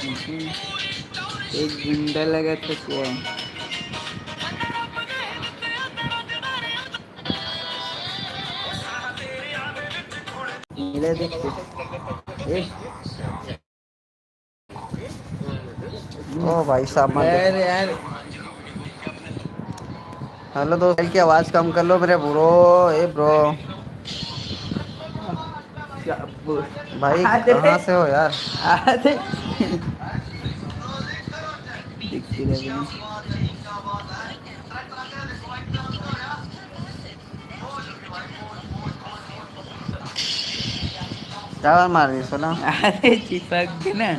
लेकिन एक गुंडा लगा तो क्या। मेरा देखते ए ओ भाई साहब मत यार देखो। यार। हेलो दोस्त, की आवाज़ कम कर लो मेरे ब्रो। ए ब्रो। क्या भाई आधे कहाँ से हो यार? आधे दिखती रह बनी। क्या बार मार रही सोना? अरे चिपक गए ना।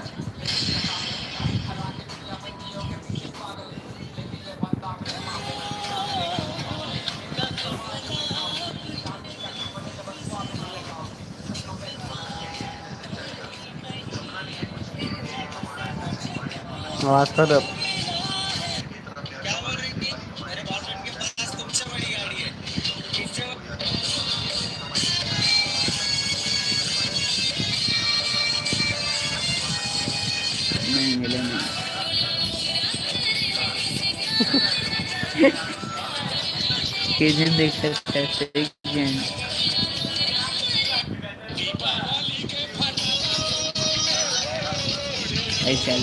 आवाज़ कर दो। नहीं मिला नहीं। किधर देख सकता है सही ज्ञान। ऐसा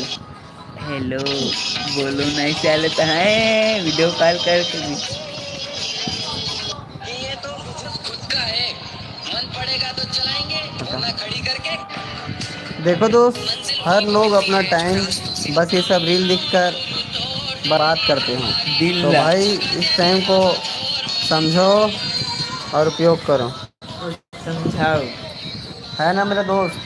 हेलो बोलो ना ऐसे आले तो है वीडियो कॉल कर कभी। देखो दोस्त, हर लोग अपना टाइम बस ये सब रील देखकर बर्बाद करते हैं। दिल तो ला भाई इस टाइम को समझो और उपयोग करो। समझाओ। है ना मेरे दोस्त?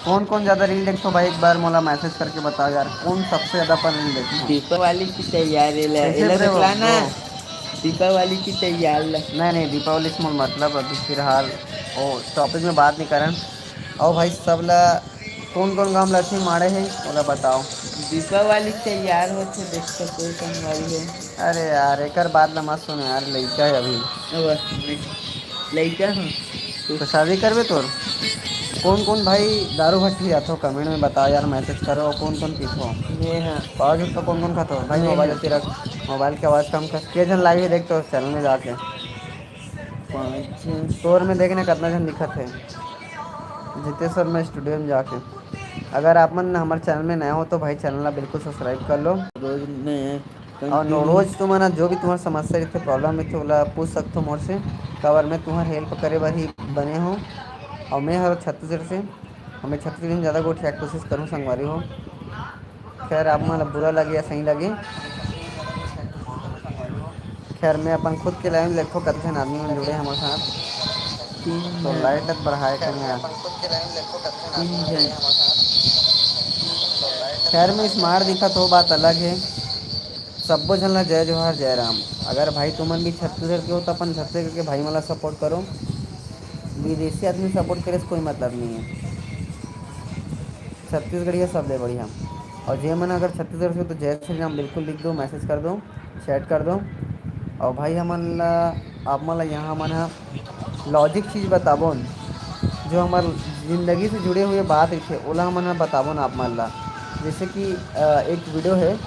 कौन कौन ज़्यादा रील देखते हो भाई? एक बार मोला मैसेज करके बताओ यार, कौन सबसे ज़्यादा पर रील देखते हो? दीपावली की तैयारी कैसे एला ब्रे देखला ना। ब्रो? दीपावली की तैयारी। नहीं नहीं, दीपावली से मोल मतलब अभी फिलहाल ओ टॉपिक में बात नहीं करन। और भाई सब ला कौन कौन काम लक्ष्मी मारे हैं बोला बताओ। दीपावली तैयार होते देख सको संगवारी हो। अरे यार एक बात ना मत सुनो यार, लड़का है अभी। लड़का हूँ तो। तो शादी करबे तोर? कौन कौन भाई दारू भट्टी जाते हो कमेंट में बताओ यार, मैसेज करो कौन कौन पीते हो। नेहा पावर जुट तो कौन कौन खाता हो भाई? मोबाइल नेहा होती रख। मोबाइल की आवाज़ कम कर। के जन लाइव ही देखते हो चैनल में जाके? पाँच तोर में देखने कितना जन दिखत है जितेश्वर में स्टूडियो में जाके। अगर आप मन हमारे चैनल में नया हो तो भाई चैनल ला बिल्कुल सब्सक्राइब कर लो। रोज में और कंटिन्यू। रोज तुम्हारा जो भी तुम्हारा समस्या रहती प्रॉब्लम है तो ओला पूछ सकते हो मोर से। कवर में तुम्हार हेल्प करे बर ही बने हो। और मैं हर छत्तीसगढ़ से। हमें छत्तीसगढ़ में ज़्यादा गोठ कोशिश करूँ संगवारी हो। खैर आप मतलब बुरा लगे या सही लगे। खैर मैं अपन खुद के लाइन देखो कतने आदमी में जुड़े हैं हमारे साथ। तीन तो जन लाइट बढ़ाए कहीं यार। तीन जन। खैर में स्मार्ट दिखा तो बात अलग है। सब्बो झन ला जय जोहार जय राम। अगर भाई तुमन भी छत्तीसगढ़ के हो तो अपन छत्तीसगढ़ के भाई मला सपोर्ट करो। विदेशी आदमी सपोर्ट करे से कोई मतलब नहीं है। छत्तीसगढ़िया सब ले बढ़िया। और जे मन अगर छत्तीसगढ़ से हो तो जय श्री राम बिल्कुल लिख दो, मैसेज कर दो, चैट कर दो। और भाई हमन ला आप मन ला यहाँ मन हा लॉजिक चीज़ बताबो न, जो हमार ज़िंदगी से जुड़े हुए बात थे ओला हमन हा बताबो न आप मन ला। जैसे कि एक वीडियो है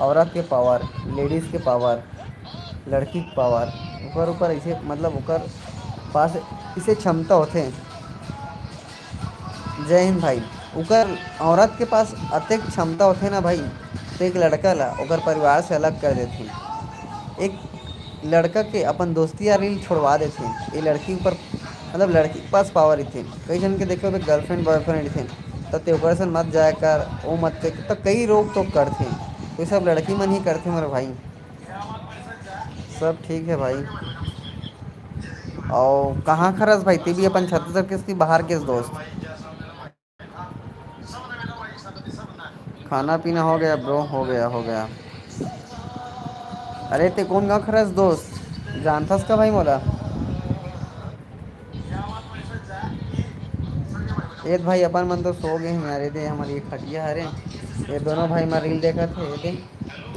औरत के पावर, लेडीज़ के पावर, लड़की के पावर। ऊपर ऊपर ऐसे मतलब ओकर पास इसे क्षमता होते। जय हिंद भाई। ओकर औरत के पास अतेक क्षमता होते ना भाई, तो एक लड़का ला ओकर परिवार से अलग कर देथे। एक लड़का के अपन दोस्ती यार रील छोड़वा देथे। ये लड़की ऊपर मतलब लड़की के पास पावर थे। कई जन के देखो गर्लफ्रेंड बॉयफ्रेंड थे तो ते ओकर से मत जाया कर, वो मत कर तो कई रोक टोक करते। तो ये सब लड़की मन ही करते मेरे भाई। सब ठीक है भाई। और कहाँ खरस भाई ते भी अपन छत्तीसगढ़ के बाहर के दोस्त। खाना पीना हो गया ब्रो, हो गया हो गया। अरे ते कौन गाँव खरस दोस्त? जानथस का भाई मोला? एक भाई अपन मन तो सो गए हैं यार। ये दे हमारी एक खटिया हरे। ये दोनों भाई मैं रील देखा थे। ये दे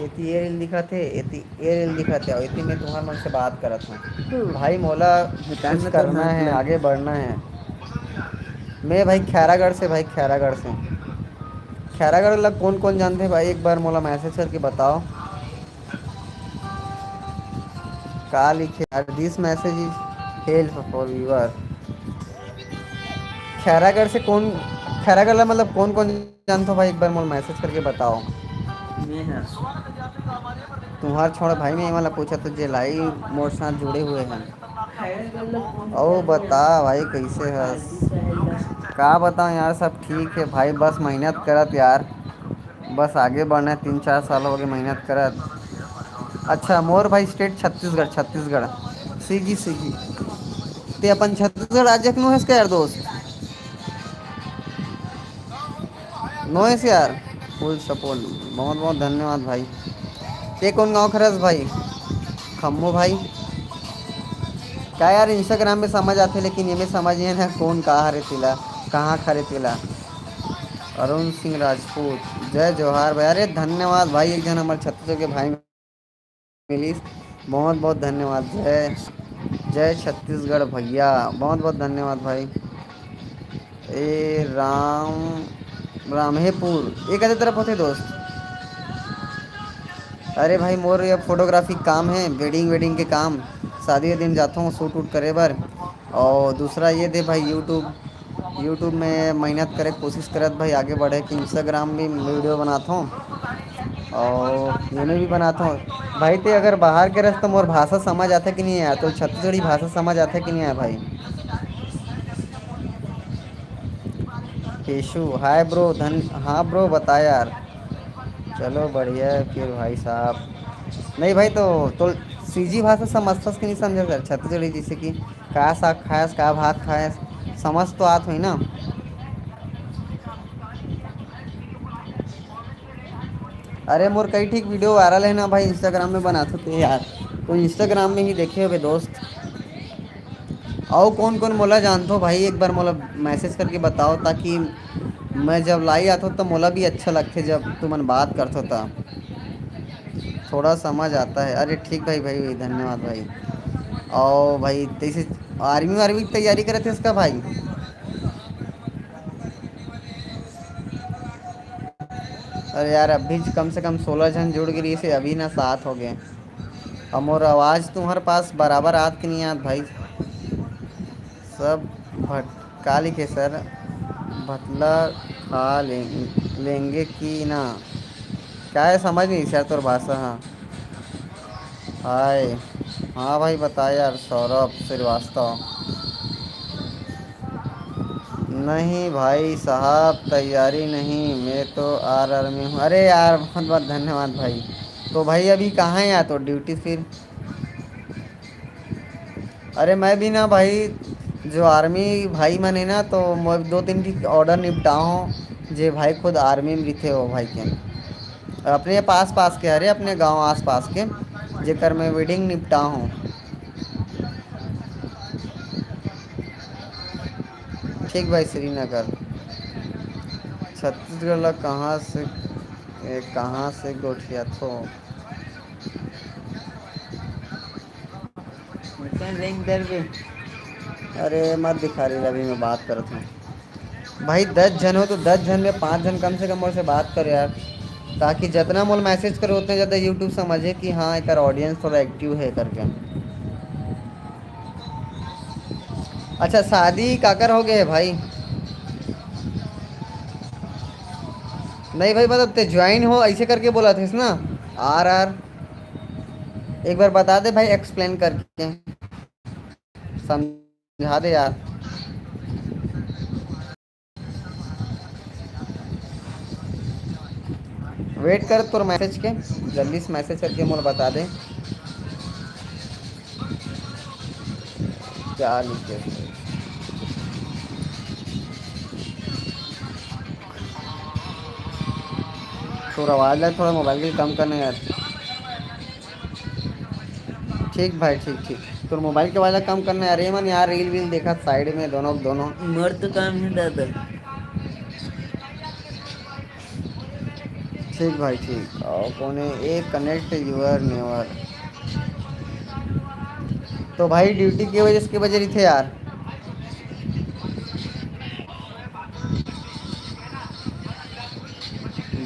एती ये रील दिखा थे, एती ये रील दिखा थे और इतनी मैं तुम्हारे मन से बात करत हूँ भाई। मोला कुछ हटाना तो करना हाथ है, ला। आगे बढ़ना है। मैं भाई खैरागढ़ से, भाई खैरागढ़ से। खैरागढ़ वाला कौन कौन जानते हैं भाई, एक बार मोला मैसेज करके बताओ। का लिखे यार, this message is help for viewer. Khairagarh से कौन, खैरागढ़ वाला मतलब कौन कौन जानते हो भाई, एक बार मोला मैसेज करके बताओ। मैं हाँ। तुम्हार छोड़ा भाई, मैं ये वाला पूछा तो जे लाइव मोर साथ जुड़े हुए हैं। खैर कर कौन ओ जान रहे बता हैं। भाई कैसे हस। आरती सहेला। का बताऊँ यार, सब ठीक है भाई, बस मेहनत करत यार। बस आगे बढ़ना है, 3 4 साल हो गए मेहनत करत। अच्छा मोर भाई स्टेट छत्तीसगढ़, छत्तीसगढ़। सीगी सीगी। ते अपन छत्तीसगढ़ राज्य नो है यार दोस्त। नो है यार। Full support. बहुत बहुत धन्यवाद भाई। ते कौन गाँव खरस भाई। खम्मो भाई। क्या यार इंस्टाग्राम में समझ आते, लेकिन ये में समझ नहीं ना कौन कहाँ हरे तिला, कहाँ खरे तिला। अरुण सिंह राजपूत, जय जोहार भाई, अरे धन्यवाद भाई, एक जन हमारे छत्तीसगढ़ के भाई मिली। बहुत बहुत धन्यवाद, जय जय छत्तीसगढ़ भैया, बहुत बहुत धन्यवाद भाई। ए राम रामहेपुर ये कैसे तरफ होते दोस्त। अरे भाई मोर ये फोटोग्राफी काम है, वेडिंग वेडिंग के काम। शादी के दिन जाता हूँ शूट वूट करे बर। और दूसरा ये दे भाई, यूट्यूब यूट्यूब में मेहनत करे कोशिश करत भाई, आगे बढ़े कि इंस्टाग्राम भी वीडियो बनाता हूँ। और ये में भी बनाता हूँ भाई। ते अगर बाहर के रस तो मोर भाषा समझ आता कि नहीं आया, तो छत्तीसगढ़ी भाषा समझ आता कि नहीं आया भाई। केशु हाय ब्रो, धन हाँ ब्रो बता यार। चलो बढ़िया है फिर भाई साहब। नहीं भाई तो सीजी भाषा समझतस कि नहीं समझ कर छत्तीसगढ़ी, जैसे कि का साग खायस का भात खायस, समझ तो आत हुई ना। अरे मोर कई ठीक वीडियो वायरल है ना भाई, इंस्टाग्राम में बनाते थे यार। तो इंस्टाग्राम में ही देखे हुए दोस्त। आओ कौन कौन मोला जानते हो भाई, एक बार मोला मैसेज करके बताओ, ताकि मैं जब लाई आता हूँ तो मोला भी अच्छा लगते जब तुमन बात करते हो तो थोड़ा समझ आता है। अरे ठीक भाई, भाई धन्यवाद भाई। और भाई तैसे आर्मी वार्मी की तैयारी करे थे इसका भाई। अरे यार अभी कम से कम 16 जन जुड़ गई से, अभी ना 7 हो गए। अब मोर आवाज़ तुम्हारे पास बराबर आत कि नहीं आत भाई। सब भटका लिखे सर, भटला खा लेंगे कि ना, क्या है समझ नहीं सर तोर भाषा। हाँ हाय। हाँ भाई बता यार, सौरभ श्रीवास्तव। नहीं भाई साहब तैयारी नहीं, मैं तो आर में हूँ। अरे यार बहुत बहुत धन्यवाद भाई। तो भाई अभी कहाँ है यार तो ड्यूटी फिर। अरे मैं भी ना भाई, जो आर्मी भाई मन है ना, तो मैं 2 3 की ऑर्डर निपटा हूँ, जे भाई खुद आर्मी में लिखे हो भाई के। अपने पास पास के, अरे अपने गांव आस पास के, जेकर मैं वेडिंग निपटा हूँ। ठीक भाई श्रीनगर। छत्तीसगढ़ ला कहाँ से गोठिया थो। मचान लिंक दर पे। अरे मत दिखा रही, अभी मैं बात करता हूँ। भाई 10 जन हो तो 10 जन में 5 जन कम से कम और से बात करो यार, ताकि जितना मोल मैसेज करो उतने ज़्यादा यूट्यूब समझे कि हाँ एक ऑडियंस थोड़ा एक्टिव है करके। अच्छा शादी काकर हो गए है भाई। नहीं भाई मतलब ते ज्वाइन हो ऐसे करके बोला थे ना। आर आर एक बार बता दे भाई, एक्सप्लेन करके समझा दे यार। वेट कर तोर मैसेज के, जल्दी से मैसेज करके मोल बता दे क्या लिखे। थोड़ा आवाज़ लग, थोड़ा मोबाइल भी कम करना यार। ठीक भाई ठीक ठीक। तो मोबाइल के आवाज़ कम करना यार, ये मन यार रील वील देखा साइड में दोनों दोनों। मर तो काम है दादा। ठीक भाई ठीक। और कौन है ए कनेक्ट यूर नेवर। तो भाई ड्यूटी की वजह से के बजे रही थे यार।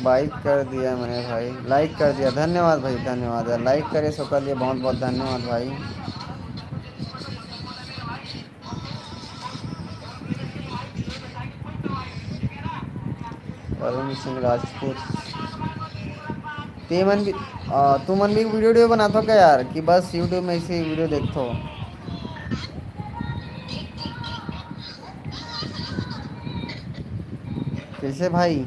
बाइक कर दिया मैंने भाई, लाइक कर दिया, धन्यवाद भाई, धन्यवाद यार, लाइक करे सबका लिए बहुत बहुत धन्यवाद भाई। वरुण सिंह राजपूत, ते मन भी तू मन भी वीडियो वीडियो बनाता क्या यार, कि बस यूट्यूब में ऐसे वीडियो देखते हो? कैसे भाई?